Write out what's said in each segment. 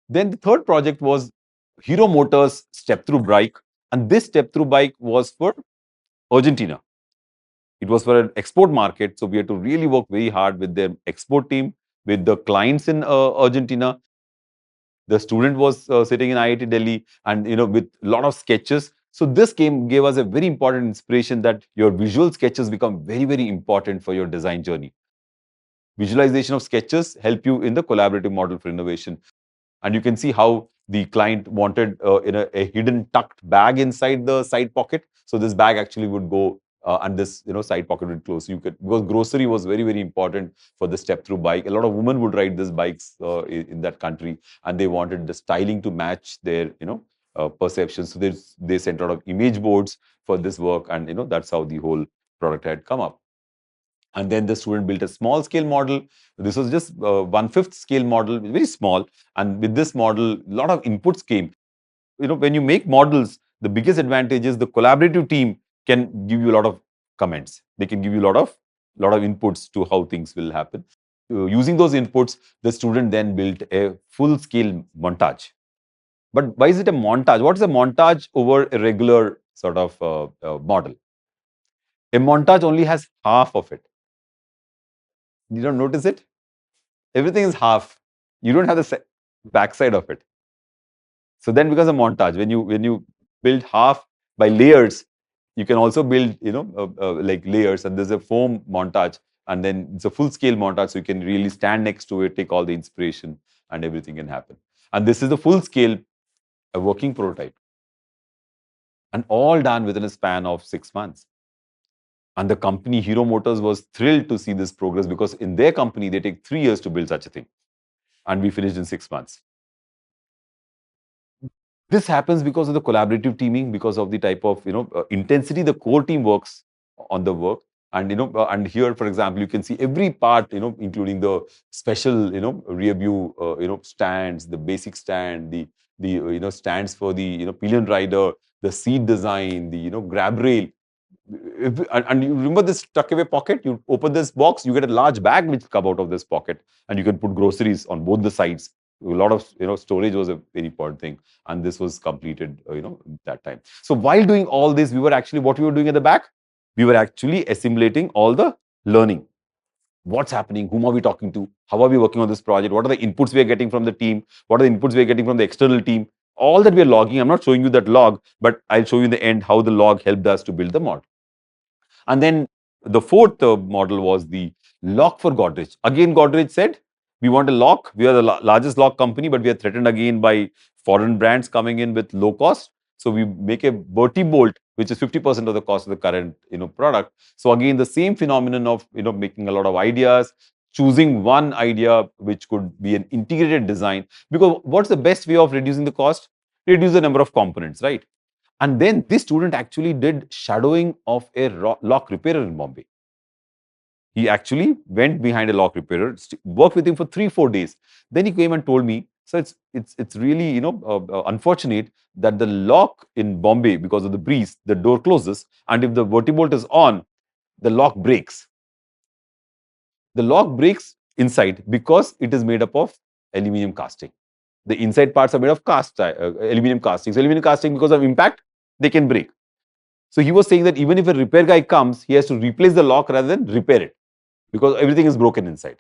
Then the third project was Hero Motors step-through bike, and this step-through bike was for Argentina. It was for an export market, so we had to really work very hard with their export team, with the clients in Argentina. The student was sitting in IIT Delhi, and with a lot of sketches. So this gave us a very important inspiration that your visual sketches become very, very important for your design journey. Visualization of sketches help you in the collaborative model for innovation. And you can see how the client wanted a hidden tucked bag inside the side pocket. So this bag actually would go and this side pocket would close. So you could, because grocery was very, very important for the step through bike. A lot of women would ride these bikes in that country, and they wanted the styling to match their perceptions. So they sent a lot of image boards for this work, and that's how the whole product had come up. And then the student built a small scale model. This was just 1/5 scale model, very small. And with this model, a lot of inputs came. When you make models, the biggest advantage is the collaborative team can give you a lot of comments. They can give you a lot of inputs to how things will happen. Using those inputs, the student then built a full scale montage. But why is it a montage? What is a montage over a regular sort of model? A montage only has half of it. You don't notice it? Everything is half. You don't have the backside of it. So then becomes a montage. When you build half by layers, you can also build like layers, and there's a foam montage, and then it's a full scale montage, so you can really stand next to it, take all the inspiration, and everything can happen. And this is the full scale a working prototype, and all done within a span of 6 months. And the company Hero Motors was thrilled to see this progress, because in their company they take 3 years to build such a thing, and we finished in 6 months. This happens because of the collaborative teaming, because of the type of intensity the core team works on the work. And and here, for example, you can see every part, including the special rear view stands, the basic stand, the stands for the pillion rider, the seat design, the grab rail. And you remember this tuck away pocket? You open this box, you get a large bag which come out of this pocket, and you can put groceries on both the sides. A lot of storage was a very important thing, and this was completed that time. So while doing all this, what we were doing at the back, we were actually assimilating all the learning. What's happening? Whom are we talking to? How are we working on this project? What are the inputs we are getting from the team? What are the inputs we are getting from the external team? All that we are logging. I'm not showing you that log, but I'll show you in the end how the log helped us to build the model. And then the fourth model was the lock for Godrej. Again, Godrej said, we want a lock. We are the largest lock company, but we are threatened again by foreign brands coming in with low cost. So we make a Bertie bolt, which is 50% of the cost of the current product. So again, the same phenomenon of making a lot of ideas, choosing one idea which could be an integrated design. Because what's the best way of reducing the cost? Reduce the number of components, right? And then this student actually did shadowing of a lock repairer in Bombay. He actually went behind a lock repairer, worked with him for 3-4 days. Then he came and told me, so it's really unfortunate that the lock in Bombay, because of the breeze, the door closes, and if the vertibolt is on, the lock breaks. The lock breaks inside because it is made up of aluminum casting. The inside parts are made of aluminum casting. So aluminum casting, because of impact, they can break. So he was saying that even if a repair guy comes, he has to replace the lock rather than repair it, because everything is broken inside.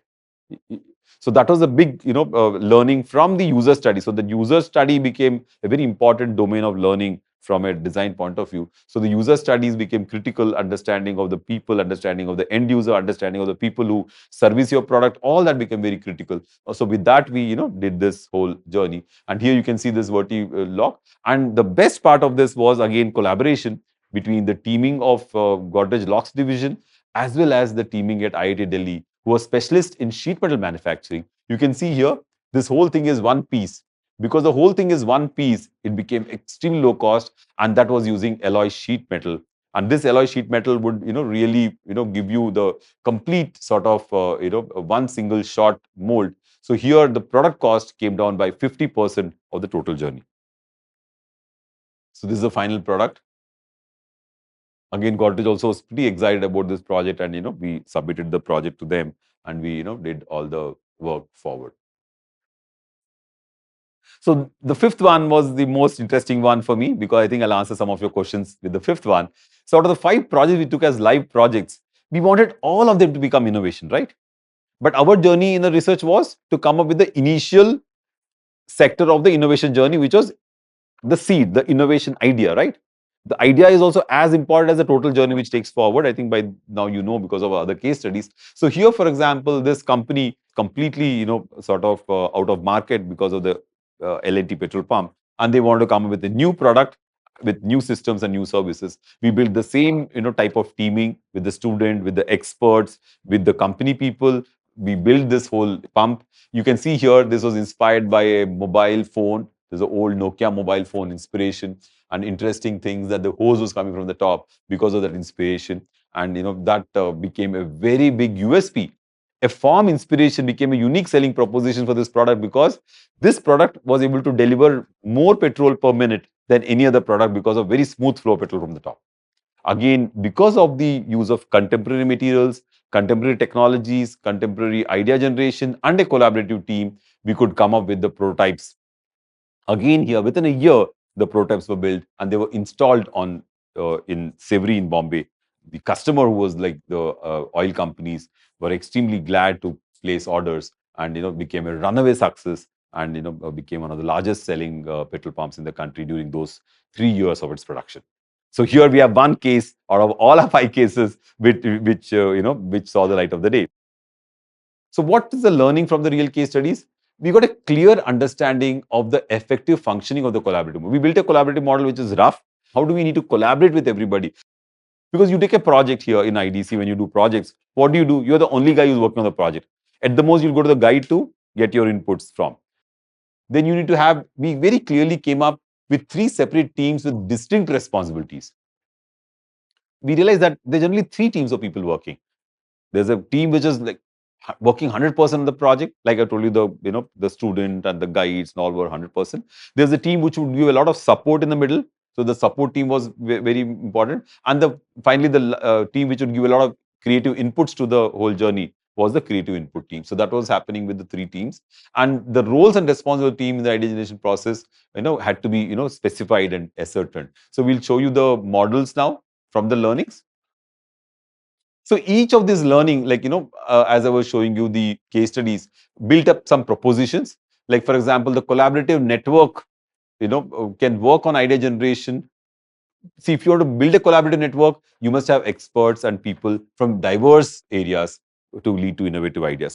So that was a big, learning from the user study. So the user study became a very important domain of learning from a design point of view. So the user studies became critical, understanding of the people, understanding of the end user, understanding of the people who service your product. All that became very critical. So with that, we did this whole journey. And here you can see this lock. And the best part of this was again collaboration between the teaming of Godrej Locks division as well as the teaming at IIT Delhi, who are specialists in sheet metal manufacturing. You can see here, this whole thing is one piece. Because the whole thing is one piece, it became extremely low cost, and that was using alloy sheet metal. And this alloy sheet metal would, really, give you the complete sort of, one single shot mold. So here, the product cost came down by 50% of the total journey. So this is the final product. Again, Godrej also was pretty excited about this project, and we submitted the project to them, and we did all the work forward. So the fifth one was the most interesting one for me because I think I'll answer some of your questions with the fifth one. So out of the five projects we took as live projects, we wanted all of them to become innovation, right? But our journey in the research was to come up with the initial sector of the innovation journey, which was the seed, the innovation idea, right? The idea is also as important as the total journey which takes forward. I think by now you know because of other case studies. So here, for example, this company completely, sort of out of market because of the L&T petrol pump, and they wanted to come up with a new product with new systems and new services. We built the same, type of teaming with the student, with the experts, with the company people. We built this whole pump. You can see here, this was inspired by a mobile phone. There's an old Nokia mobile phone inspiration, and interesting things that the hose was coming from the top because of that inspiration. And that became a very big USP. A farm inspiration became a unique selling proposition for this product because this product was able to deliver more petrol per minute than any other product because of very smooth flow of petrol from the top. Again, because of the use of contemporary materials, contemporary technologies, contemporary idea generation, and a collaborative team, we could come up with the prototypes. Again, here within a year, the prototypes were built and they were installed on in Savory in Bombay. The customer, who was like the oil companies, were extremely glad to place orders, and became a runaway success, and became one of the largest selling petrol pumps in the country during those 3 years of its production. So here we have one case out of all our five cases which saw the light of the day. So what is the learning from the real case studies? We got a clear understanding of the effective functioning of the collaborative model. We built a collaborative model which is rough. How do we need to collaborate with everybody? Because you take a project here in IDC, when you do projects, what do? You're the only guy who's working on the project. At the most, you'll go to the guide to get your inputs from. Then you need to have, we very clearly came up with three separate teams with distinct responsibilities. We realized that there's generally three teams of people working. There's a team which is like working 100% on the project. Like I told you, the student and the guides and all were 100%. There's a team which would give a lot of support in the middle. So the support team was very important. And finally, the team which would give a lot of creative inputs to the whole journey was the creative input team. So that was happening with the three teams. And the roles and responsibility of the team in the idea generation process, had to be, specified and ascertained. So we'll show you the models now from the learnings. So each of these learning, like, as I was showing you the case studies, built up some propositions. Like, for example, the collaborative network, can work on idea generation. See, if you want to build a collaborative network, you must have experts and people from diverse areas to lead to innovative ideas,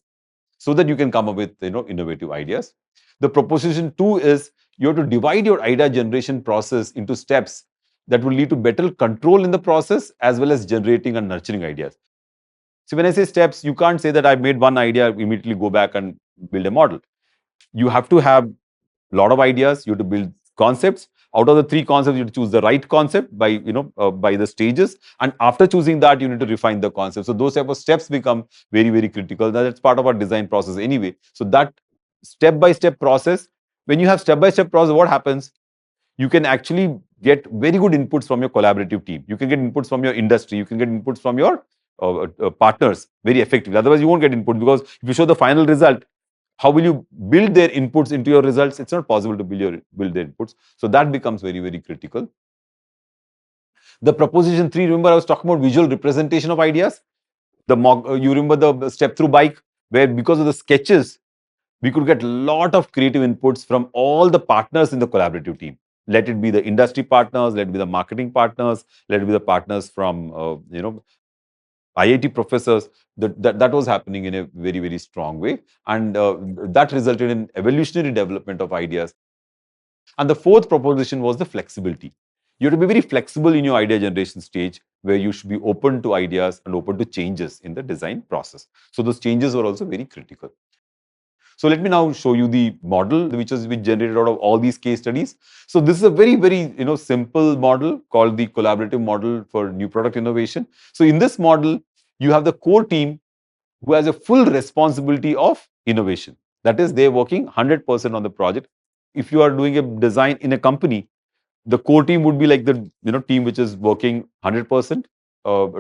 so that you can come up with, innovative ideas. The proposition two is you have to divide your idea generation process into steps that will lead to better control in the process as well as generating and nurturing ideas. So when I say steps, you can't say that I made one idea, immediately go back and build a model. You have to have a lot of ideas. You have to build concepts. Out of the three concepts, you have to choose the right concept by, by the stages. And after choosing that, you need to refine the concept. So those type of steps become very, very critical. That's part of our design process anyway. So that step-by-step process, when you have step-by-step process, what happens? You can actually get very good inputs from your collaborative team. You can get inputs from your industry. You can get inputs from your partners very effectively. Otherwise, you won't get input, because if you show the final result, how will you build their inputs into your results? It's not possible to build their inputs. So that becomes very, very critical. The proposition three, remember I was talking about visual representation of ideas. You remember the step through bike, where because of the sketches, we could get a lot of creative inputs from all the partners in the collaborative team. Let it be the industry partners, let it be the marketing partners, let it be the partners from IIT professors. That was happening in a very, very strong way, and that resulted in evolutionary development of ideas. And the fourth proposition was the flexibility. You have to be very flexible in your idea generation stage, where you should be open to ideas and open to changes in the design process. So those changes were also very critical. So let me now show you the model which was generated out of all these case studies. So this is a very, very simple model called the collaborative model for new product innovation. So in this model, you have the core team who has a full responsibility of innovation. That is, they're working 100% on the project. If you are doing a design in a company, the core team would be like the team which is working 100%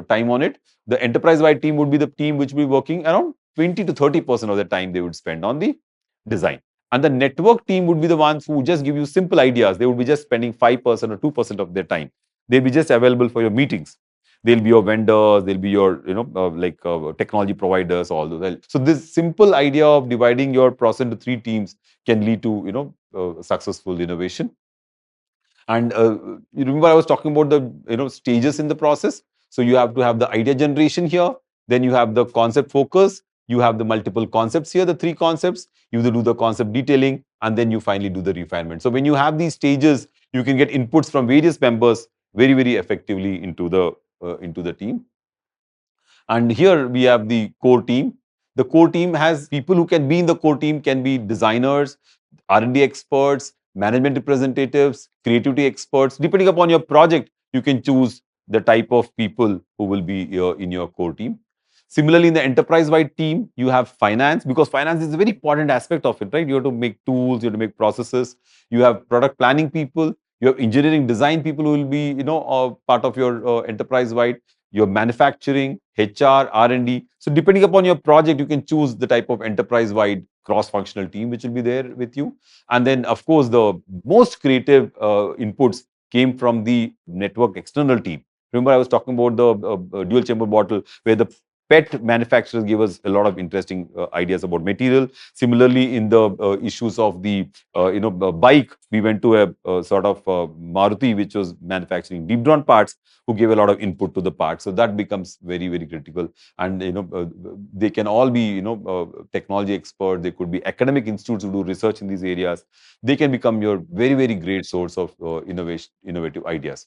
time on it. The enterprise-wide team would be the team which will be working around 20 to 30% of the time they would spend on the design. And the network team would be the ones who just give you simple ideas. They would be just spending 5% or 2% of their time. They'll be just available for your meetings. They'll be your vendors, they'll be your, technology providers, all those. So this simple idea of dividing your process into three teams can lead to, successful innovation. And you remember I was talking about the stages in the process. So you have to have the idea generation here, then you have the concept focus, you have the multiple concepts here, the three concepts. You do the concept detailing, and then you finally do the refinement. So when you have these stages, you can get inputs from various members very very effectively into the team. And here we have the core team. The core team has people who can be in the core team, can be designers, R&D experts, management representatives, creativity experts. Depending upon your project, you can choose the type of people who will be in your core team. Similarly, in the enterprise-wide team, you have finance, because finance is a very important aspect of it, right? You have to make tools, you have to make processes. You have product planning people, you have engineering design people who will be, part of your enterprise-wide, your manufacturing, HR, R&D. So depending upon your project, you can choose the type of enterprise-wide cross-functional team which will be there with you. And then, of course, the most creative inputs came from the network external team. Remember, I was talking about the dual chamber bottle, where the pet manufacturers give us a lot of interesting ideas about material. Similarly, in the issues of the bike, we went to a sort of Maruti, which was manufacturing deep drawn parts, who gave a lot of input to the part. So that becomes very, very critical. And they can all be technology experts. They could be academic institutes who do research in these areas. They can become your very, very great source of innovative ideas.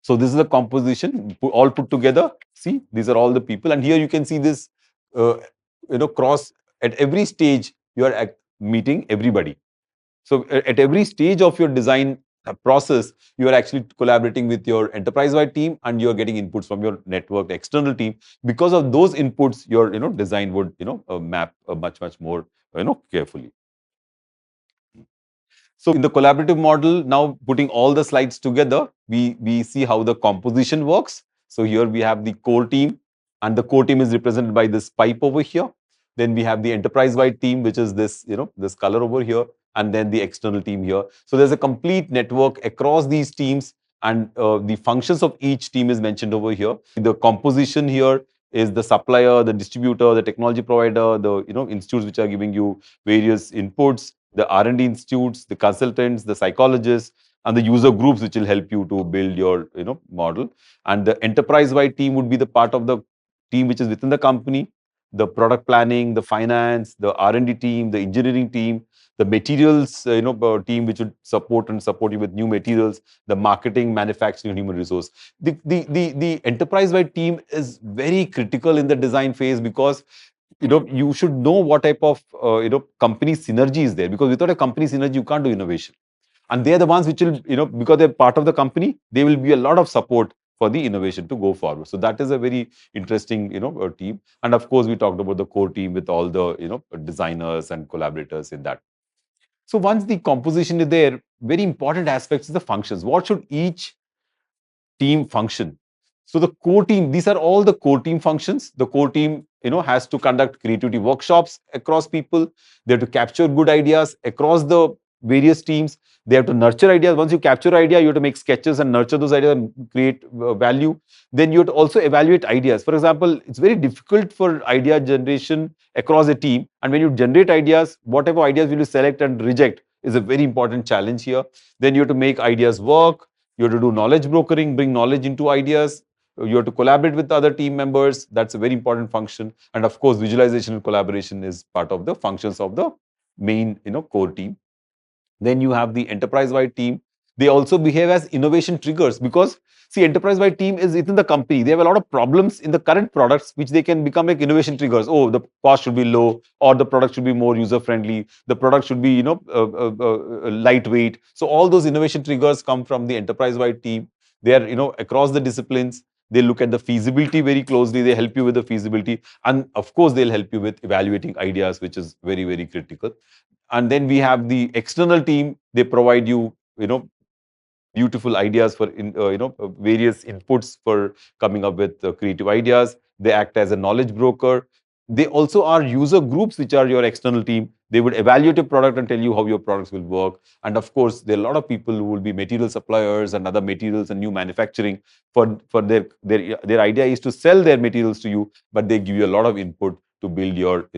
So this is the composition all put together. See, these are all the people, and here you can see this, uh, cross at every stage. You are meeting everybody. So at every stage of your design process, you are actually collaborating with your enterprise-wide team, and you are getting inputs from your network external team. Because of those inputs, your design would map much much more carefully. So in the collaborative model, now putting all the slides together, we see how the composition works. So here we have the core team, and the core team is represented by this pipe over here. Then we have the enterprise-wide team, which is this, this color over here, and then the external team here. So there's a complete network across these teams, and the functions of each team is mentioned over here. The composition here is the supplier, the distributor, the technology provider, the institutes which are giving you various inputs, the R&D institutes, the consultants, the psychologists, and the user groups which will help you to build your model. And the enterprise-wide team would be the part of the team which is within the company, the product planning, the finance, the R&D team, the engineering team, the materials team which would support you with new materials, the marketing, manufacturing, and human resource. The enterprise-wide team is very critical in the design phase, because you should know what type of company synergy is there, because without a company synergy you can't do innovation. And they're the ones which will because they're part of the company, they will be a lot of support for the innovation to go forward. So that is a very interesting team. And of course we talked about the core team with all the designers and collaborators in that. So once the composition is there, very important aspects is the functions. What should each team function? So the core team, these are all the core team functions. The core team, has to conduct creativity workshops across people. They have to capture good ideas across the various teams. They have to nurture ideas. Once you capture idea, you have to make sketches and nurture those ideas and create value. Then you have to also evaluate ideas. For example, it's very difficult for idea generation across a team. And when you generate ideas, whatever ideas will you select and reject is a very important challenge here. Then you have to make ideas work. You have to do knowledge brokering, bring knowledge into ideas. You have to collaborate with other team members. That's a very important function. And of course, visualization and collaboration is part of the functions of the main, core team. Then you have the enterprise-wide team. They also behave as innovation triggers, because see, enterprise-wide team is within the company. They have a lot of problems in the current products, which they can become like innovation triggers. Oh, the cost should be low, or the product should be more user-friendly. The product should be, lightweight. So all those innovation triggers come from the enterprise-wide team. They are, across the disciplines. They look at the feasibility very closely. They help you with the feasibility. And of course, they'll help you with evaluating ideas, which is very, very critical. And then we have the external team. They provide you, beautiful ideas for various inputs for coming up with creative ideas. They act as a knowledge broker. They also are user groups, which are your external team. They would evaluate your product and tell you how your products will work. And of course, there are a lot of people who will be material suppliers and other materials and new manufacturing. For their idea is to sell their materials to you, but they give you a lot of input to build your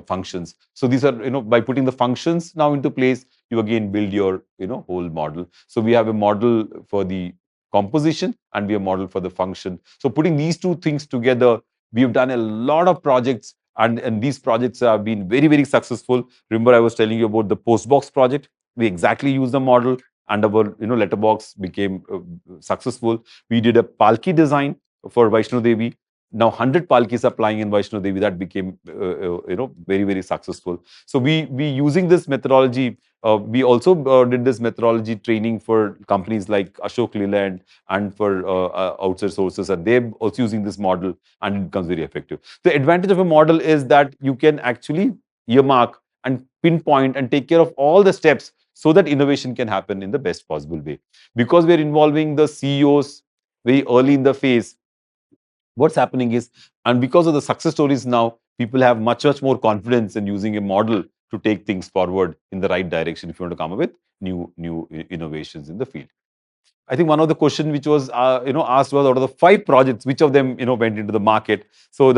functions. So these are, by putting the functions now into place, you again build your whole model. So we have a model for the composition and we have a model for the function. So putting these two things together, we have done a lot of projects, and these projects have been very, very successful. Remember, I was telling you about the Postbox project. We exactly used the model, and our letterbox became successful. We did a palki design for Vaishno Devi. Now 100 palkis are flying in Vaishno Devi. That became very, very successful. So we using this methodology. We also did this methodology training for companies like Ashok Leland and for outside sources, and they're also using this model, and it becomes very effective. The advantage of a model is that you can actually earmark and pinpoint and take care of all the steps so that innovation can happen in the best possible way. Because we're involving the CEOs very early in the phase, what's happening is, and because of the success stories now, people have much, much more confidence in using a model to take things forward in the right direction if you want to come up with new innovations in the field. I think one of the question which was asked was, out of the 5 projects, which of them went into the market. So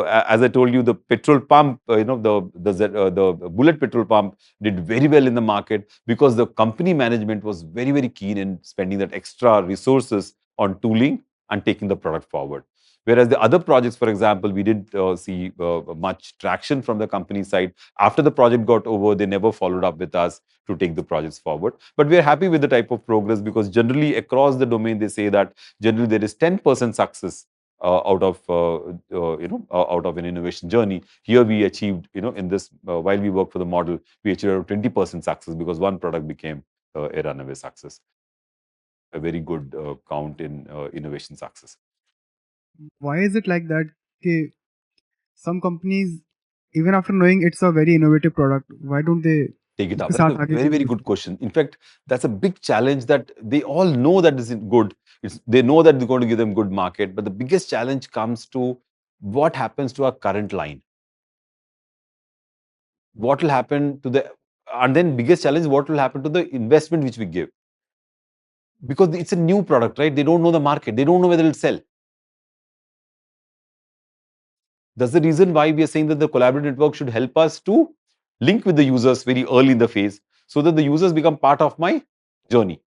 as I told you, the petrol pump, the bullet petrol pump did very well in the market because the company management was very, very keen in spending that extra resources on tooling and taking the product forward. Whereas the other projects, for example, we didn't see much traction from the company side. After the project got over, they never followed up with us to take the projects forward. But we are happy with the type of progress, because generally across the domain, they say that generally there is 10% success out of an innovation journey. Here we achieved, in this, while we work for the model, we achieved around 20% success because one product became a runaway success. A very good count in innovation success. Why is it like that? Okay, some companies, even after knowing it's a very innovative product, why don't they Take it up. उसके That's a साथ आगे very, क्यों very नहीं good बढ़ते? question. In fact, that's a big challenge that they all know that is good. They know that they're going to give them good market, but the biggest challenge comes to what happens to our current line. What will happen to the, and then biggest challenge, what will happen to the investment which we give? Because it's a new product, right? They don't know the market. They don't know whether it'll sell. That's the reason why we are saying that the collaborative network should help us to link with the users very early in the phase so that the users become part of my journey.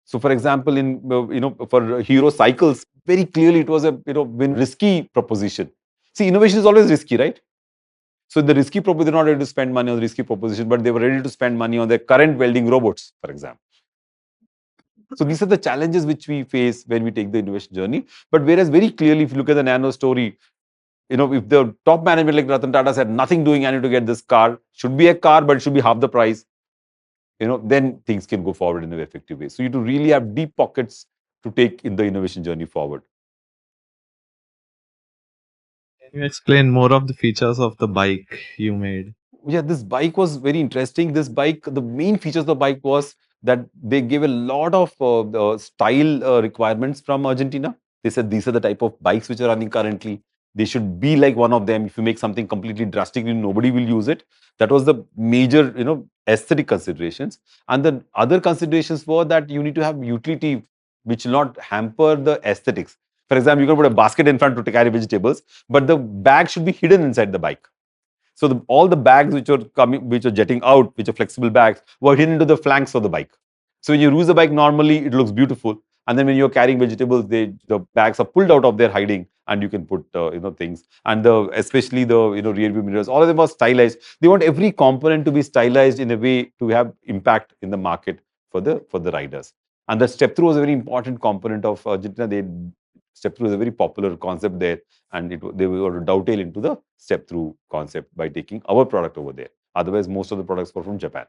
So, for example, in for Hero Cycles, very clearly it was a win risky proposition. See, innovation is always risky, right? So, the risky proposition, they're not ready to spend money on the risky proposition, but they were ready to spend money on their current welding robots, for example. So, these are the challenges which we face when we take the innovation journey. But whereas very clearly, if you look at the Nano story, if the top management like Ratan Tata said nothing doing, I need to get this car, should be a car, but it should be half the price, then things can go forward in a very effective way. So you to really have deep pockets to take in the innovation journey forward. Can you explain more of the features of the bike you made? Yeah, this bike was very interesting. This bike, the main features of the bike was that they gave a lot of style requirements from Argentina. They said these are the type of bikes which are running currently. They should be like one of them. If you make something completely drastically, nobody will use it. That was the major, aesthetic considerations. And the other considerations were that you need to have utility which will not hamper the aesthetics. For example, you can put a basket in front to carry vegetables, but the bag should be hidden inside the bike. So all the bags which are coming, which are jetting out, which are flexible bags, were hidden to the flanks of the bike. So when you use the bike normally, it looks beautiful. And then when you're carrying vegetables, the bags are pulled out of their hiding, and you can put things. And especially the rear view mirrors, all of them are stylized. They want every component to be stylized in a way to have impact in the market for the riders. And the step through was a very important component of Argentina. Step through is a very popular concept there, and they were to dovetail into the step through concept by taking our product over there. Otherwise, most of the products were from Japan.